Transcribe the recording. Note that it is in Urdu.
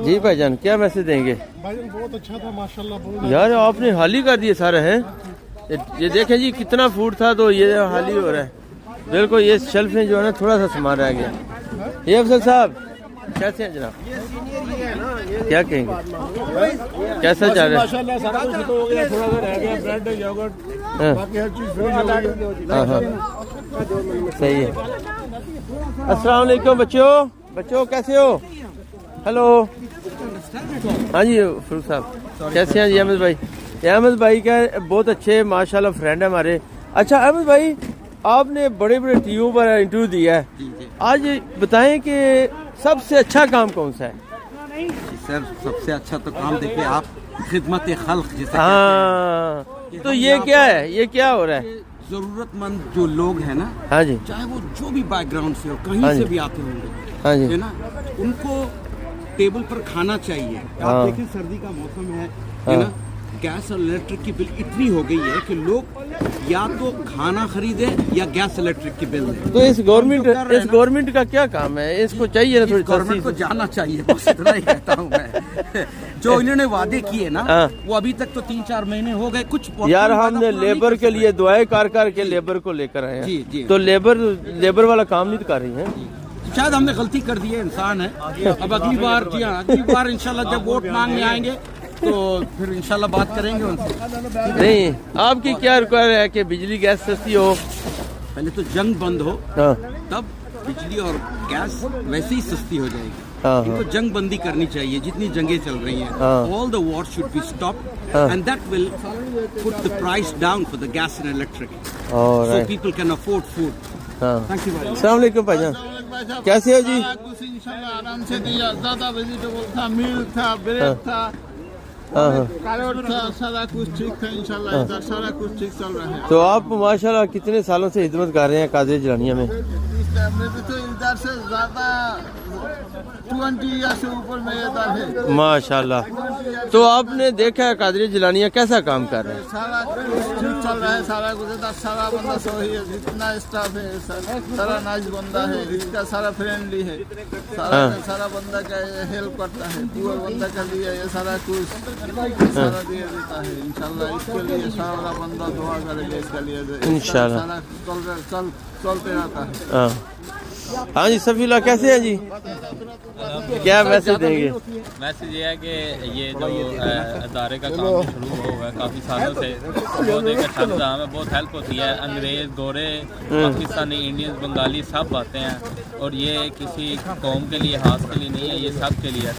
جی بھائی جان کیا میسج دیں گے؟ بھائی جان بہت اچھا تھا ماشاءاللہ. یار آپ نے حال ہی کر دیے سارے ہیں. یہ دیکھیں جی کتنا فوڈ تھا تو یہ حال ہی ہو رہا ہے. بالکل یہ شیلف میں جو ہے نا تھوڑا سا سامان رہ گیا. یہ افضل صاحب کیسے ہیں جناب؟ کیا کہیں گے کیسا چل رہا ہے؟ ماشاءاللہ سارا کچھ تو ہو گیا, تھوڑا سا رہ گیا بریڈ یوگرٹ باقی ہر چیز فری ہو گئی. ہاں ہاں صحیح ہے. السلام علیکم بچوں کیسے ہو؟ ہیلو. ہاں جی فروخ صاحب کیسے ہیں جی؟ احمد بھائی, احمد بھائی کا بہت اچھے ماشاءاللہ فرینڈ ہے ہمارے. اچھا احمد بھائی آپ نے بڑے بڑے ٹی ویوں پر انٹرویو دیا ہے, آج بتائیں کہ سب سے اچھا کام کون سا ہے؟ سر سب سے اچھا تو کام دیکھیں آپ, خدمت خلق جسے ہاں تو یہ کیا ہے, یہ کیا ہو رہا ہے؟ ضرورت مند جو لوگ ہیں نا, ہاں جی چاہے وہ جو بھی بیک گراؤنڈ سے ہو, کہیں سے بھی آتے ہوں گے, ہاں جی ہے نا, ان کو ٹیبل پر کھانا چاہیے. آپ دیکھیں سردی کا موسم ہے نا, گیس اور الیکٹرک کی بل اتنی ہو گئی ہے کہ لوگ یا تو کھانا خریدے یا گیس الیکٹرک کی بل دیں. تو اس گورنمنٹ کا کیا کام ہے؟ اس کو چاہیے نا تھوڑی گورنمنٹ کو جانا چاہیے, بس اتنا ہی کہتا ہوں میں. جو انہوں نے وعدے کیے نا وہ ابھی تک تو 3-4 مہینے ہو گئے. کچھ یار ہم نے لیبر کے لیے دعائیں کر کے لیبر کو لے کر آئے ہیں, جی تو لیبر والا کام نہیں کر رہی ہیں. شاید ہم نے غلطی کر دی ہے, انسان ہے. اب اگلی بار جی ہاں اگلی بار انشاءاللہ جب ووٹ مانگنے آئیں گے تو پھر انشاءاللہ بات کریں گے ان سے. نہیں آپ کی کیا ریکوائر ہے کہ بجلی گیس سستی ہو؟ پہلے تو جنگ بند ہو تب بجلی اور گیس ویسے ہی سستی ہو جائے گی. ان کو جنگ بندی کرنی چاہیے, جتنی جنگیں چل رہی ہیں. All the war should be stop and that will put the price down for the gas and electric so people can afford food. السلام علیکم بھائی جان کیسے ہو جی؟ آرام سے دیا, زیادہ ویجیٹیبل تھا, میل تھا, بریڈ تھا, کیرٹ تھا, سارا کچھ ٹھیک تھا انشاءاللہ, سارا کچھ ٹھیک چل رہا ہے. تو آپ ماشاءاللہ کتنے سالوں سے خدمت کر رہے ہیں قادری جیلانیہ میں؟ تو ادھر سے زیادہ 20 ایئر سے اوپر میں ادھر ہے ماشاءاللہ. تو آپ نے دیکھا ہے قادری جیلانیہ کیسا کام کر رہا ہے؟ سارا کچھ ٹھیک چل رہا ہے, سارا کچھ ادھر سارا بندہ صحیح ہے, جتنا اسٹاف ہے سارا نائس بندہ ہے, اس کا سارا فرینڈلی ہے, سارا بندہ کا ہیلپ کرتا ہے, پورا بندہ کا لیے یہ سارا کچھ سارا دے دیتا ہے. انشاءاللہ اس کے لیے سارا بندہ دعا کرے گا اس کے لیے, انشاءاللہ سارا چلتے رہتا ہے. ہاں جی صفی اللہ کیسے ہیں جی؟ کیا میسج دیں گے؟ میسج یہ ہے کہ یہ جو ادارے کا کام شروع ہوا ہے کافی سالوں سے, بہت ایک اچھا نظام ہے, بہت ہیلپ ہوتی ہے. انگریز, گورے, پاکستانی, انڈینز, بنگالی سب آتے ہیں, اور یہ کسی قوم کے لیے خاص کے لیے نہیں ہے, یہ سب کے لیے ہے.